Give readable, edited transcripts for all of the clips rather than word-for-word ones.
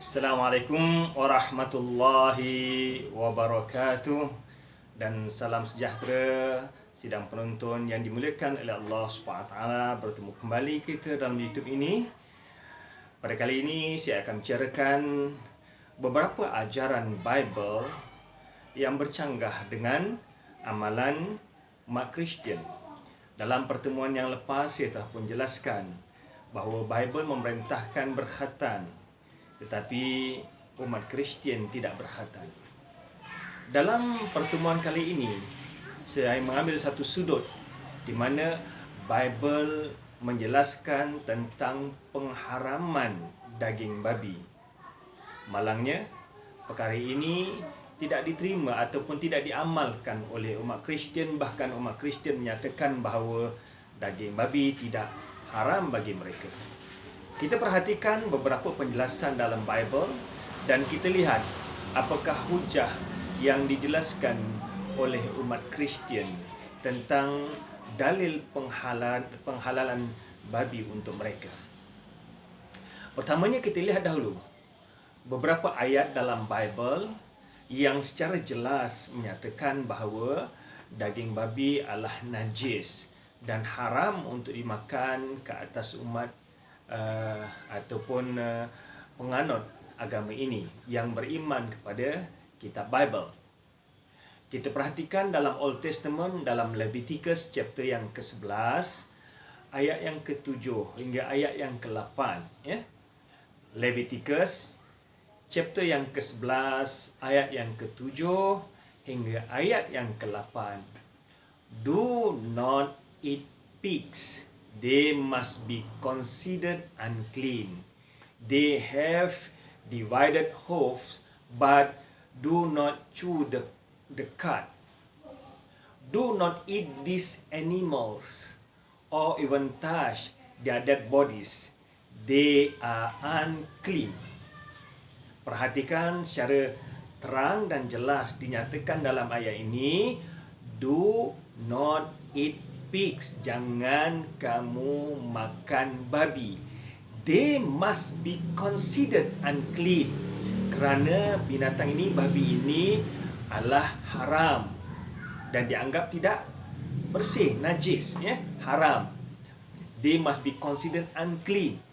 Assalamualaikum warahmatullahi wabarakatuh. Dan salam sejahtera sidang penonton yang dimuliakan oleh Allah SWT. Bertemu kembali kita dalam YouTube ini. Pada kali ini saya akan bicarakan beberapa ajaran Bible yang bercanggah dengan amalan umat Kristian. Dalam pertemuan yang lepas saya telah pun jelaskan bahawa Bible memerintahkan berkhatan, tetapi umat Kristian tidak berkhatan. Dalam pertemuan kali ini, saya mengambil satu sudut di mana Bible menjelaskan tentang pengharaman daging babi. Malangnya, perkara ini tidak diterima ataupun tidak diamalkan oleh umat Kristian. Bahkan umat Kristian menyatakan bahawa daging babi tidak haram bagi mereka. Kita perhatikan beberapa penjelasan dalam Bible dan kita lihat apakah hujah yang dijelaskan oleh umat Kristian tentang dalil penghalalan babi untuk mereka. Pertamanya kita lihat dahulu beberapa ayat dalam Bible yang secara jelas menyatakan bahawa daging babi adalah najis dan haram untuk dimakan ke atas umat ataupun penganut agama ini yang beriman kepada kitab Bible. Kita perhatikan dalam Old Testament, dalam Leviticus chapter yang ke-11 ayat yang ke-7 hingga ayat yang ke-8, ya. Leviticus chapter yang ke-11 ayat yang ke-7 hingga ayat yang ke-8. Do not eat pigs. They must be considered unclean. They have divided hoofs, but do not chew the cud. Do not eat these animals or even touch their dead bodies. They are unclean. Perhatikan secara terang dan jelas dinyatakan dalam ayat ini, do not eat pigs, jangan kamu makan babi. They must be considered unclean. Kerana binatang ini, babi ini adalah haram dan dianggap tidak bersih, najis, ya, haram. They must be considered unclean.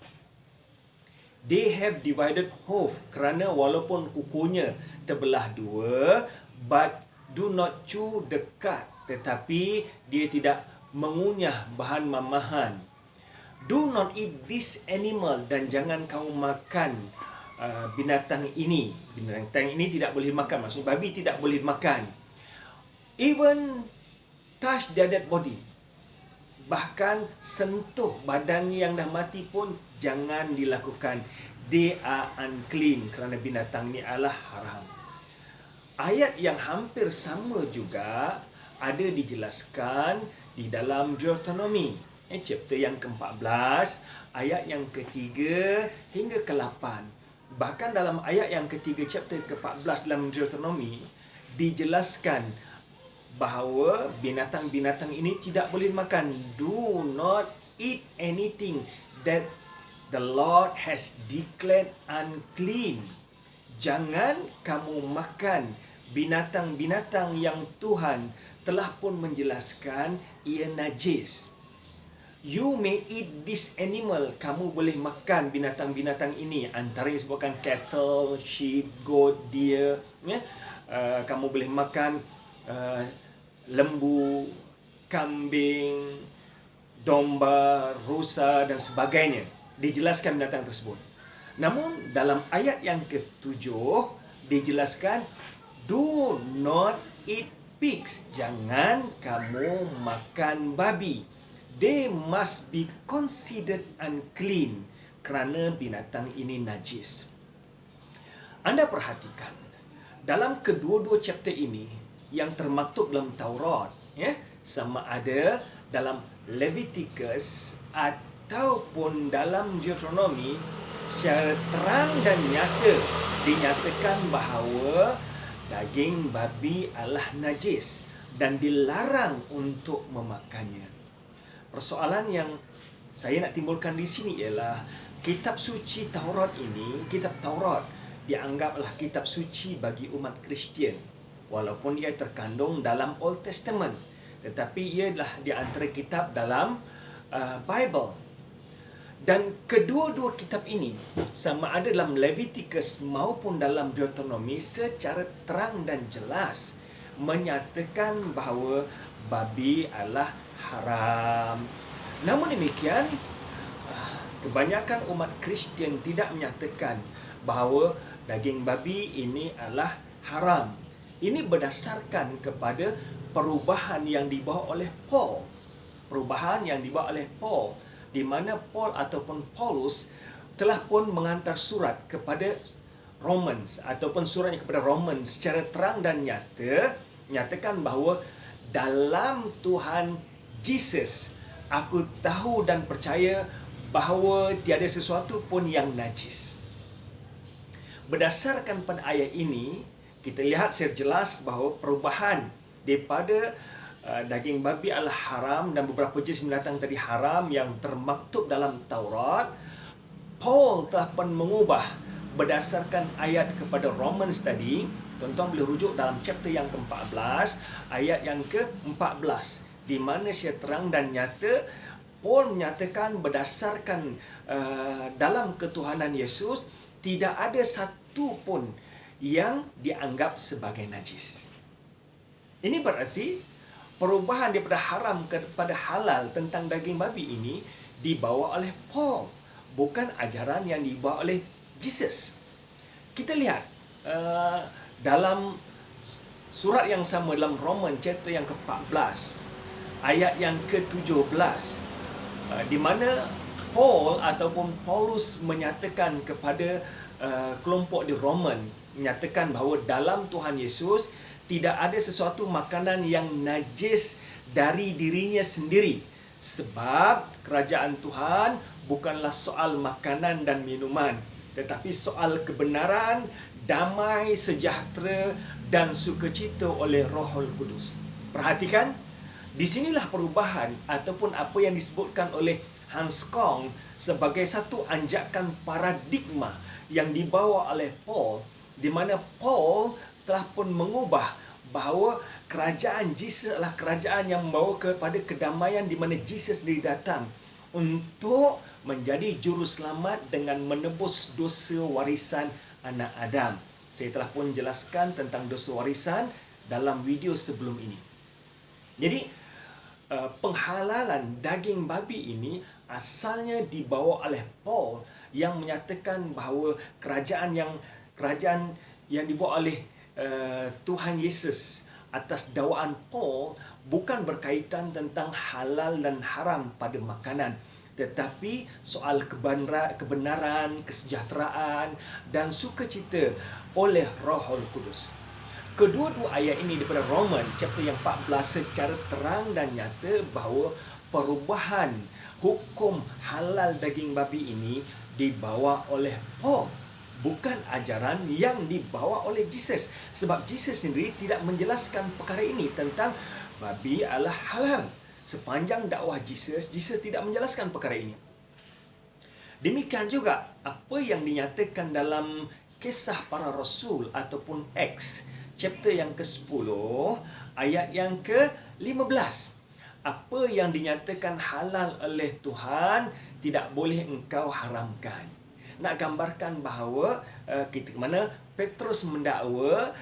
They have divided hoof, kerana walaupun kukunya terbelah dua, but do not chew the cud, tetapi dia tidak mengunyah bahan mamahan. Do not eat this animal, dan jangan kamu makan binatang ini. Binatang ini tidak boleh makan, maksudnya babi tidak boleh makan. Even touch their dead body, bahkan sentuh badan yang dah mati pun jangan dilakukan. They are unclean, kerana binatang ini adalah haram. Ayat yang hampir sama juga ada dijelaskan di dalam Deuteronomy chapter yang ke-14 ayat yang ke-3 hingga ke-8. Bahkan dalam ayat yang ke-3 chapter ke-14 dalam Deuteronomy dijelaskan bahawa binatang-binatang ini tidak boleh makan. Do not eat anything that the Lord has declared unclean. Jangan kamu makan binatang-binatang yang Tuhan telah pun menjelaskan ia najis. You may eat this animal. Kamu boleh makan binatang-binatang ini. Antara yang disebutkan cattle, sheep, goat, deer, ya. Kamu boleh makan lembu, kambing, domba, rusa dan sebagainya. Dijelaskan binatang tersebut. Namun dalam ayat yang ke-7 dijelaskan do not eat pigs. Jangan kamu makan babi. They must be considered unclean, kerana binatang ini najis. Anda perhatikan dalam kedua-dua chapter ini yang termaktub dalam Taurat, ya, sama ada dalam Leviticus ataupun dalam Deuteronomy, secara terang dan nyata dinyatakan bahawa daging babi adalah najis dan dilarang untuk memakannya. Persoalan yang saya nak timbulkan di sini ialah kitab suci Taurat ini, kitab Taurat dianggaplah kitab suci bagi umat Kristian, walaupun ia terkandung dalam Old Testament, tetapi ia adalah di antara kitab dalam Bible. Dan kedua-dua kitab ini, sama ada dalam Leviticus maupun dalam Deuteronomy, secara terang dan jelas menyatakan bahawa babi adalah haram. Namun demikian, kebanyakan umat Kristian tidak menyatakan bahawa daging babi ini adalah haram. Ini berdasarkan kepada perubahan yang dibawa oleh Paul. Perubahan yang dibawa oleh Paul, di mana Paul ataupun Paulus telah pun mengantar surat kepada Romans ataupun suratnya kepada Romans secara terang dan nyatakan bahawa dalam Tuhan Yesus aku tahu dan percaya bahawa tiada sesuatu pun yang najis. Berdasarkan pada ayat ini, kita lihat secara jelas bahawa perubahan daripada daging babi adalah haram dan beberapa jenis binatang tadi haram yang termaktub dalam Taurat. Paul telah pun mengubah berdasarkan ayat kepada Romans tadi. Tuan-tuan boleh rujuk dalam chapter yang ke-14, ayat yang ke-14, di mana secara terang dan nyata Paul menyatakan berdasarkan dalam ketuhanan Yesus tidak ada satu pun yang dianggap sebagai najis. Ini berarti perubahan daripada haram kepada halal tentang daging babi ini dibawa oleh Paul, bukan ajaran yang dibawa oleh Jesus. Kita lihat dalam surat yang sama dalam Roman chapter yang ke-14, ayat yang ke-17, di mana Paul ataupun Paulus menyatakan kepada kelompok di Roman, menyatakan bahawa dalam Tuhan Yesus tidak ada sesuatu makanan yang najis dari dirinya sendiri. Sebab kerajaan Tuhan bukanlah soal makanan dan minuman, tetapi soal kebenaran, damai, sejahtera dan sukacita oleh Rohul Kudus. Perhatikan, di sinilah perubahan ataupun apa yang disebutkan oleh Hans Kong sebagai satu anjakan paradigma yang dibawa oleh Paul, di mana Paul telah pun mengubah bahawa kerajaan Jesus adalah kerajaan yang membawa kepada kedamaian, di mana Jesus sendiri datang untuk menjadi juru selamat dengan menebus dosa warisan anak Adam. Saya telah pun jelaskan tentang dosa warisan dalam video sebelum ini. Jadi penghalalan daging babi ini asalnya dibawa oleh Paul yang menyatakan bahawa kerajaan yang dibawa oleh Tuhan Yesus atas dakwaan Paul bukan berkaitan tentang halal dan haram pada makanan, tetapi soal kebenaran, kesejahteraan dan sukacita oleh Rohul Kudus. Kedua-dua ayat ini daripada Roman chapter yang 14 secara terang dan nyata bahawa perubahan hukum halal daging babi ini dibawa oleh Paul, bukan ajaran yang dibawa oleh Jesus. Sebab Jesus sendiri tidak menjelaskan perkara ini tentang babi adalah halal. Sepanjang dakwah Jesus tidak menjelaskan perkara ini. Demikian juga apa yang dinyatakan dalam Kisah Para Rasul ataupun Acts chapter yang ke-10 ayat yang ke-15. Apa yang dinyatakan halal oleh Tuhan tidak boleh engkau haramkan. Nak gambarkan bahawa kita mana Petrus mendakwa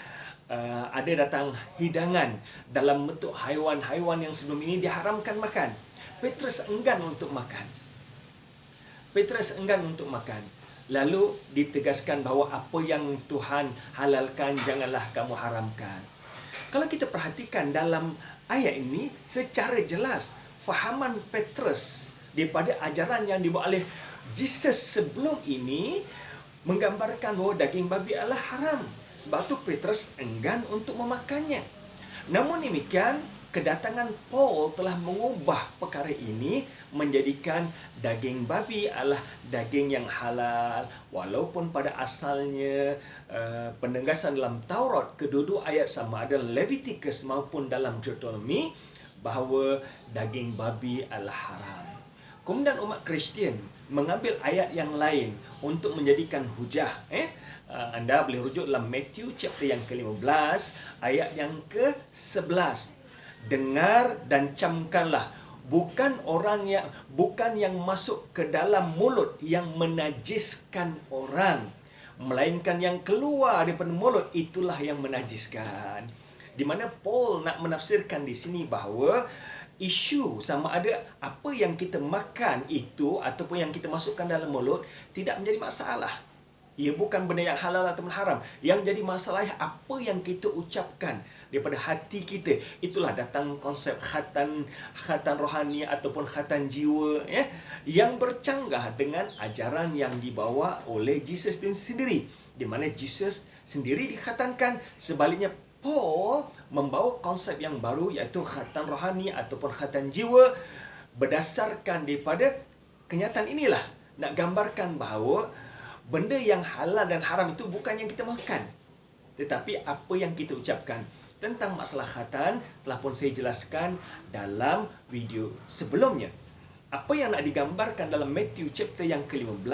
ada datang hidangan dalam bentuk haiwan-haiwan yang sebelum ini diharamkan makan. Petrus enggan untuk makan. Lalu ditegaskan bahawa apa yang Tuhan halalkan janganlah kamu haramkan. Kalau kita perhatikan dalam ayat ini secara jelas fahaman Petrus daripada ajaran yang dibawa oleh Jesus sebelum ini menggambarkan bahawa daging babi adalah haram. Sebab itu Petrus enggan untuk memakannya. Namun demikian, kedatangan Paul telah mengubah perkara ini menjadikan daging babi adalah daging yang halal. Walaupun pada asalnya penegasan dalam Taurat kedua-dua ayat sama, ada Leviticus maupun dalam Deuteronomy, bahawa daging babi adalah haram. Kemudian umat Kristian mengambil ayat yang lain untuk menjadikan hujah. anda boleh rujuk dalam Matthew chapter yang ke-15 ayat yang ke-11. Dengar dan camkanlah, bukan yang masuk ke dalam mulut yang menajiskan orang, melainkan yang keluar daripada mulut itulah yang menajiskan. Di mana Paul nak menafsirkan di sini bahawa isu sama ada apa yang kita makan itu ataupun yang kita masukkan dalam mulut tidak menjadi masalah. Ia bukan benda yang halal ataupun haram. Yang jadi masalah apa yang kita ucapkan daripada hati kita. Itulah datang konsep khatan rohani ataupun khatan jiwa, ya, yang bercanggah dengan ajaran yang dibawa oleh Jesus sendiri. Di mana Jesus sendiri dikhatankan, sebaliknya Paul membawa konsep yang baru iaitu khatan rohani ataupun khatan jiwa. Berdasarkan daripada kenyataan inilah nak gambarkan bahawa benda yang halal dan haram itu bukan yang kita makan, tetapi apa yang kita ucapkan. Tentang masalah khatan telah pun saya jelaskan dalam video sebelumnya. Apa yang nak digambarkan dalam Matthew chapter yang ke-15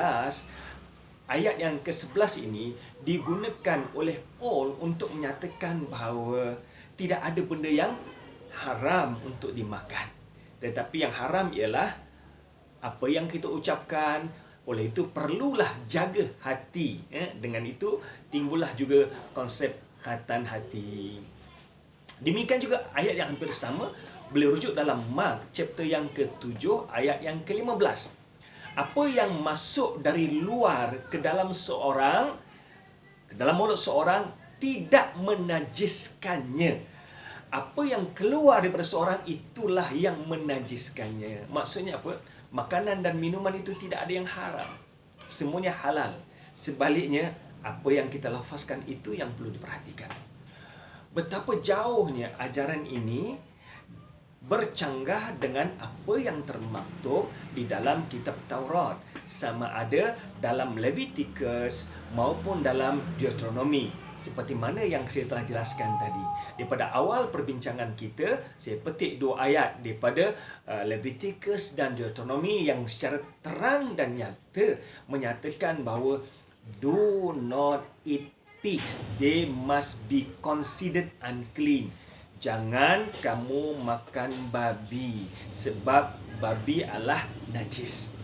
ayat yang ke-11 ini digunakan oleh Paul untuk menyatakan bahawa tidak ada benda yang haram untuk dimakan, tetapi yang haram ialah apa yang kita ucapkan. Oleh itu perlulah jaga hati. Dengan itu timbullah juga konsep khatan hati. Demikian juga ayat yang hampir sama boleh rujuk dalam Mark chapter yang ke-7 ayat yang ke-15. Apa yang masuk dari luar ke dalam mulut seorang tidak menajiskannya. Apa yang keluar daripada seorang itulah yang menajiskannya. Maksudnya apa? Makanan dan minuman itu tidak ada yang haram. Semuanya halal. Sebaliknya, apa yang kita lafazkan itu yang perlu diperhatikan. Betapa jauhnya ajaran ini bercanggah dengan apa yang termaktub di dalam kitab Taurat, sama ada dalam Leviticus maupun dalam Deuteronomy. Seperti mana yang saya telah jelaskan tadi. Daripada awal perbincangan kita, saya petik 2 ayat daripada Leviticus dan Deuteronomy yang secara terang dan nyata menyatakan bahawa do not eat pigs, they must be considered unclean. Jangan kamu makan babi, sebab babi adalah najis.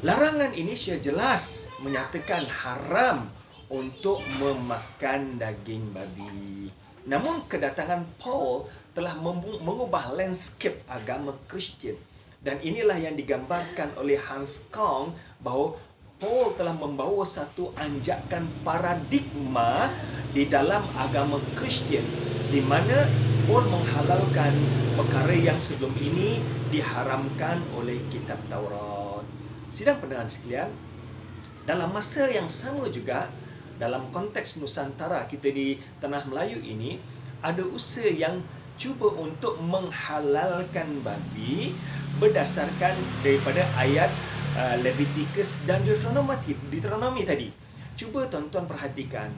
Larangan ini secara jelas menyatakan haram untuk memakan daging babi. Namun kedatangan Paul telah mengubah landscape agama Kristian. Dan inilah yang digambarkan oleh Hans Kong bahawa Paul telah membawa satu anjakan paradigma di dalam agama Kristian, di mana Paul menghalalkan perkara yang sebelum ini diharamkan oleh kitab Taurat. Sidang pendengar sekalian, dalam masa yang sama juga, dalam konteks Nusantara kita di Tanah Melayu ini, ada usaha yang cuba untuk menghalalkan babi berdasarkan daripada ayat Leviticus dan Deuteronomy tadi. Cuba tuan-tuan perhatikan.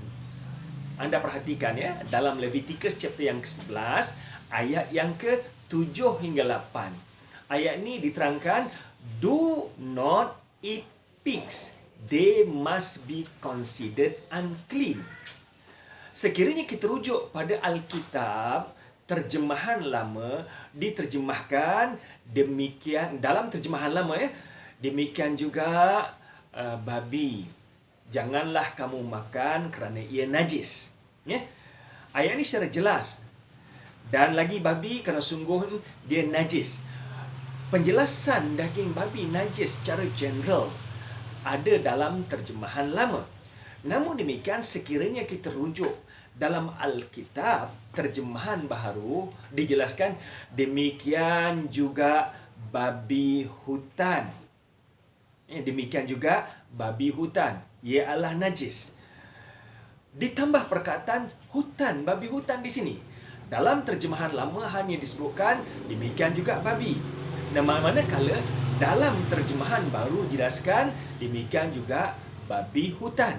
Anda perhatikan ya, dalam Leviticus chapter yang ke-11 ayat yang ke-7 hingga 8. Ayat ini diterangkan, do not eat pigs, they must be considered unclean. Sekiranya kita rujuk pada Alkitab, terjemahan lama diterjemahkan demikian, dalam terjemahan lama ya, demikian juga babi. Janganlah kamu makan kerana ia najis. Ya? Ayat ini secara jelas. Dan lagi babi kerana sungguh dia najis. Penjelasan daging babi najis secara general ada dalam terjemahan lama. Namun demikian, sekiranya kita rujuk dalam Alkitab, terjemahan baharu dijelaskan demikian juga babi hutan. Demikian juga babi hutan, ia adalah najis. Ditambah perkataan hutan, babi hutan di sini. Dalam terjemahan lama hanya disebutkan demikian juga babi. Manakala dalam terjemahan baru jelaskan demikian juga babi hutan.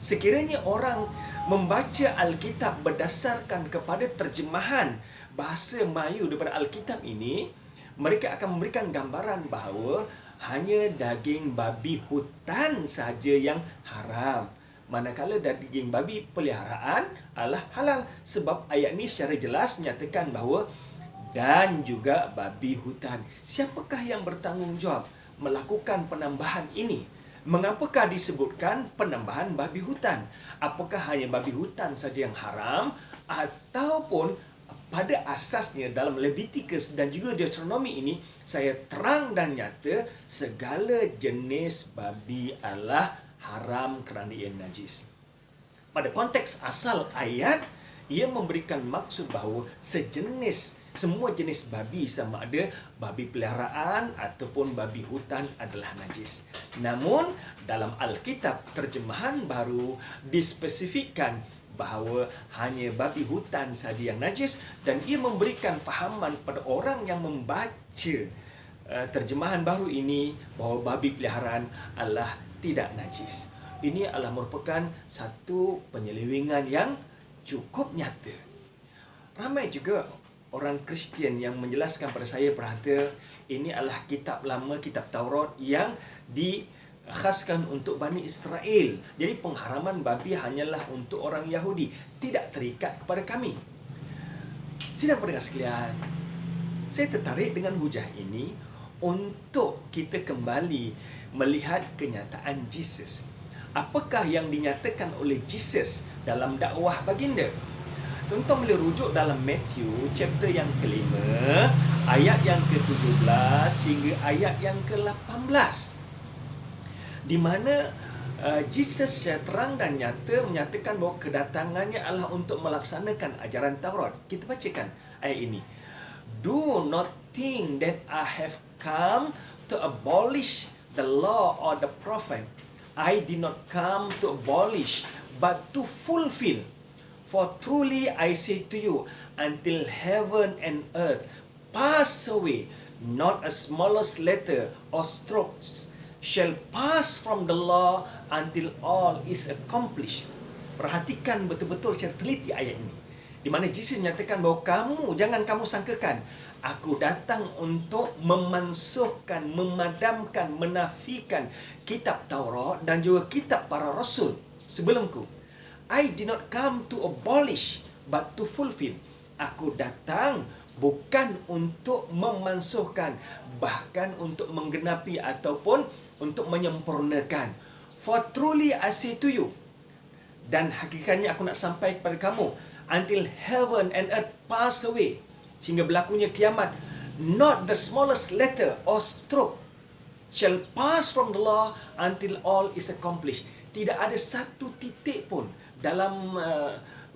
Sekiranya orang membaca Alkitab berdasarkan kepada terjemahan bahasa Melayu daripada Alkitab ini, mereka akan memberikan gambaran bahawa hanya daging babi hutan sahaja yang haram. manakala daging babi peliharaan adalah halal. Sebab ayat ni secara jelas nyatakan bahawa dan juga babi hutan. Siapakah yang bertanggungjawab melakukan penambahan ini? Mengapakah disebutkan penambahan babi hutan? Apakah hanya babi hutan saja yang haram, ataupun pada asasnya dalam Leviticus dan juga Deuteronomy ini saya terang dan nyata segala jenis babi adalah haram kerana ia najis. Pada konteks asal ayat, ia memberikan maksud bahawa semua jenis babi, sama ada babi peliharaan ataupun babi hutan, adalah najis. Namun dalam Alkitab terjemahan baru dispesifikkan bahawa hanya babi hutan saja yang najis, dan ia memberikan fahaman pada orang yang membaca terjemahan baru ini bahawa babi peliharaan adalah tidak najis. Ini adalah merupakan satu penyelewengan yang cukup nyata. Ramai juga orang Kristian yang menjelaskan pada saya, berkata ini adalah kitab lama, kitab Taurat yang dikhaskan untuk Bani Israel. Jadi pengharaman babi hanyalah untuk orang Yahudi, tidak terikat kepada kami. Sidang pendengar sekalian, saya tertarik dengan hujah ini untuk kita kembali melihat kenyataan Jesus. Apakah yang dinyatakan oleh Jesus dalam dakwah baginda? Tuan-tuan boleh rujuk dalam Matthew chapter yang kelima, ayat yang ke-17 hingga ayat yang ke-18, di mana Jesus secara terang dan nyata menyatakan bahawa kedatangannya adalah untuk melaksanakan ajaran Taurat. Kita bacakan ayat ini. Do not think that I have come to abolish the law or the prophet. I did not come to abolish, but to fulfill. For truly I say to you, until heaven and earth pass away, not a smallest letter or stroke shall pass from the law until all is accomplished. Perhatikan betul-betul secara teliti ayat ini, di mana Jesus menyatakan bahawa jangan kamu sangkakan aku datang untuk memansuhkan, memadamkan, menafikan kitab Taurat dan juga kitab para rasul sebelumku. I did not come to abolish, but to fulfill. Aku datang bukan untuk memansuhkan, bahkan untuk menggenapi ataupun untuk menyempurnakan. For truly I say to you, dan hakikatnya aku nak sampai kepada kamu, until heaven and earth pass away, sehingga berlakunya kiamat, not the smallest letter or stroke shall pass from the law until all is accomplished. Tidak ada satu titik pun. Dalam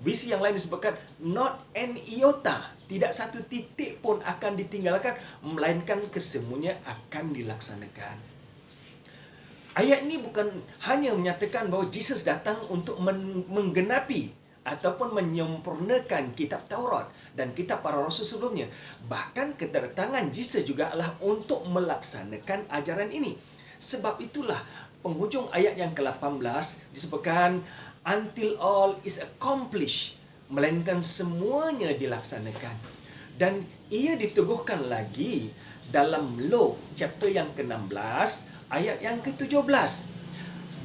visi yang lain disebutkan not an iota, tidak satu titik pun akan ditinggalkan, melainkan kesemuanya akan dilaksanakan. Ayat ini bukan hanya menyatakan bahawa Jesus datang untuk menggenapi ataupun menyempurnakan kitab Taurat dan kitab para rasul sebelumnya. Bahkan kedatangan Jesus juga adalah untuk melaksanakan ajaran ini. Sebab itulah penghujung ayat yang ke-18 disebutkan until all is accomplished, melainkan semuanya dilaksanakan. Dan ia diteguhkan lagi dalam Luke chapter yang ke-16 ayat yang ke-17.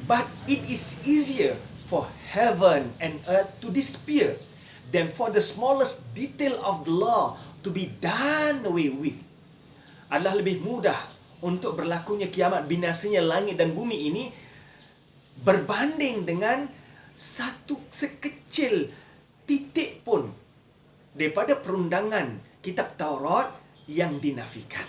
But it is easier for heaven and earth to disappear than for the smallest detail of the law to be done away with. Adalah lebih mudah untuk berlakunya kiamat, binasanya langit dan bumi ini, berbanding dengan satu sekecil titik pun daripada perundangan kitab Taurat yang dinafikan.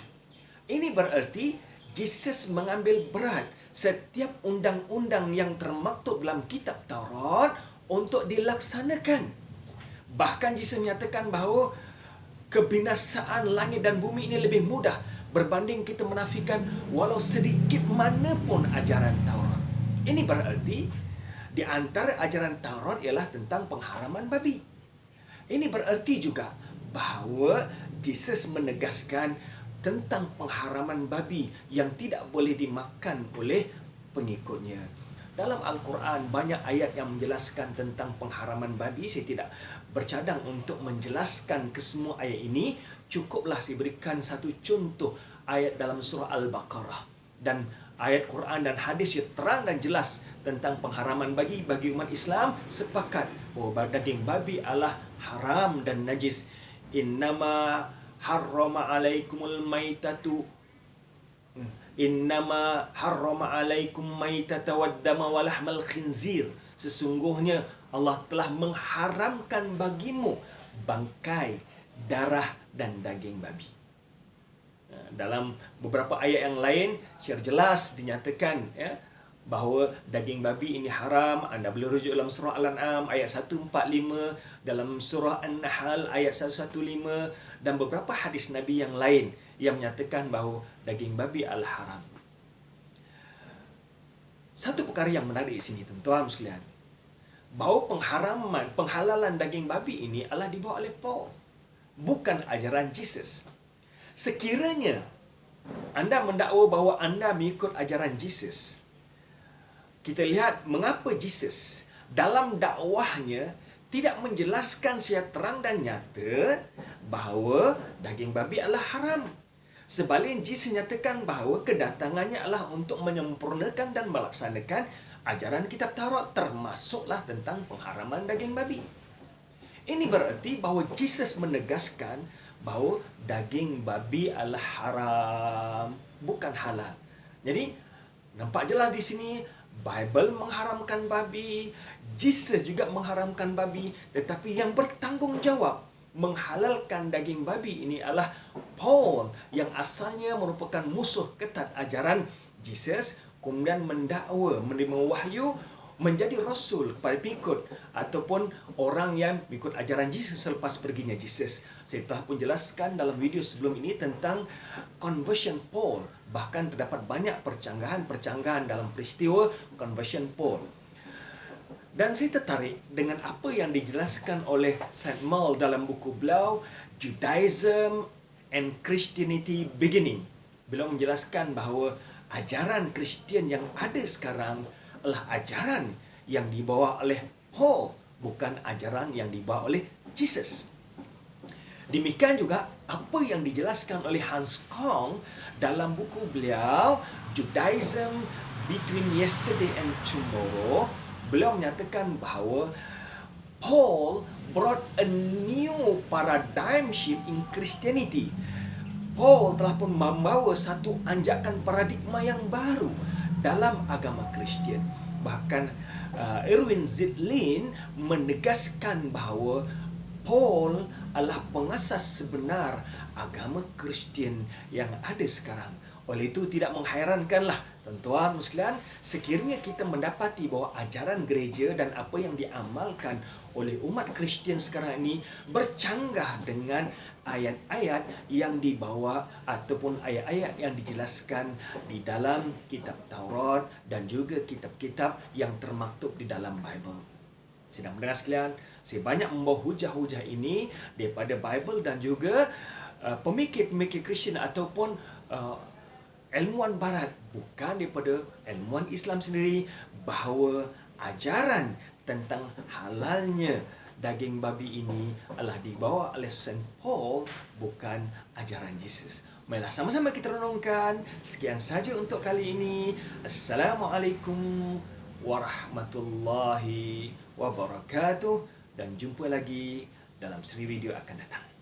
Ini bererti Jesus mengambil berat setiap undang-undang yang termaktub dalam kitab Taurat untuk dilaksanakan. Bahkan Jesus menyatakan bahawa kebinasaan langit dan bumi ini lebih mudah berbanding kita menafikan walau sedikit mana pun ajaran Taurat. Ini bererti di antara ajaran Taurat ialah tentang pengharaman babi. Ini bererti juga bahawa Jesus menegaskan tentang pengharaman babi yang tidak boleh dimakan oleh pengikutnya. Dalam Al-Quran banyak ayat yang menjelaskan tentang pengharaman babi. Saya tidak bercadang untuk menjelaskan kesemua ayat ini. Cukuplah saya berikan satu contoh ayat dalam surah Al-Baqarah. Dan ayat Quran dan hadis yang terang dan jelas tentang pengharaman bagi umat Islam sepakat bahawa daging babi adalah haram dan najis. Innama harrama alaikumul maitatu Innama harrama alaikum maitata waddama walahmal khinzir. Sesungguhnya Allah telah mengharamkan bagimu bangkai, darah dan daging babi. Dalam beberapa ayat yang lain secara jelas dinyatakan bahawa daging babi ini haram. Anda boleh rujuk dalam surah Al-An'am ayat 145, dalam surah An-Nahl ayat 115 dan beberapa hadis Nabi yang lain yang menyatakan bahawa daging babi adalah haram. Satu perkara yang menarik di sini tuan-tuan sekalian, bahawa penghalalan daging babi ini adalah dibawa oleh Paul, bukan ajaran Jesus. Sekiranya anda mendakwa bahawa anda mengikut ajaran Jesus, kita lihat mengapa Jesus dalam dakwahnya tidak menjelaskan secara terang dan nyata bahawa daging babi adalah haram. Sebaliknya, Jesus nyatakan bahawa kedatangannya adalah untuk menyempurnakan dan melaksanakan ajaran kitab Taurat, termasuklah tentang pengharaman daging babi. Ini berarti bahawa Jesus menegaskan bahawa daging babi adalah haram, bukan halal. Jadi, nampak jelas di sini Bible mengharamkan babi, Jesus juga mengharamkan babi, tetapi yang bertanggungjawab menghalalkan daging babi ini adalah Paul yang asalnya merupakan musuh ketat ajaran Jesus, kemudian mendakwa, menerima wahyu menjadi rasul kepada pengikut ataupun orang yang mengikut ajaran Jesus selepas perginya Jesus. Saya telah pun jelaskan dalam video sebelum ini tentang conversion Paul. Bahkan terdapat banyak percanggahan dalam peristiwa conversion Paul. Dan saya tertarik dengan apa yang dijelaskan oleh St. Maul dalam buku beliau Judaism and Christianity Beginning. Beliau menjelaskan bahawa ajaran Kristian yang ada sekarang adalah ajaran yang dibawa oleh Paul, bukan ajaran yang dibawa oleh Jesus. Demikian juga apa yang dijelaskan oleh Hans Kong dalam buku beliau Judaism Between Yesterday and Tomorrow. Beliau menyatakan bahawa Paul brought a new paradigm shift in Christianity. Paul telah pun membawa satu anjakan paradigma yang baru dalam agama Kristian. Bahkan Erwin Zidlin menegaskan bahawa Paul adalah pengasas sebenar agama Kristian yang ada sekarang. Oleh itu tidak mengherankanlah tuan-tuan sekalian, sekiranya kita mendapati bahawa ajaran gereja dan apa yang diamalkan oleh umat Kristian sekarang ini bercanggah dengan ayat-ayat yang dibawa ataupun ayat-ayat yang dijelaskan di dalam kitab Taurat dan juga kitab-kitab yang termaktub di dalam Bible. Sidang pendengar sekalian, saya banyak membawa hujah-hujah ini daripada Bible dan juga pemikir-pemikir Kristian ataupun ilmuwan barat, bukan daripada ilmuwan Islam sendiri, bahawa ajaran tentang halalnya daging babi ini adalah dibawa oleh Saint Paul, bukan ajaran Jesus. Marilah sama-sama kita renungkan. Sekian saja untuk kali ini. Assalamualaikum warahmatullahi wabarakatuh, dan jumpa lagi dalam seri video akan datang.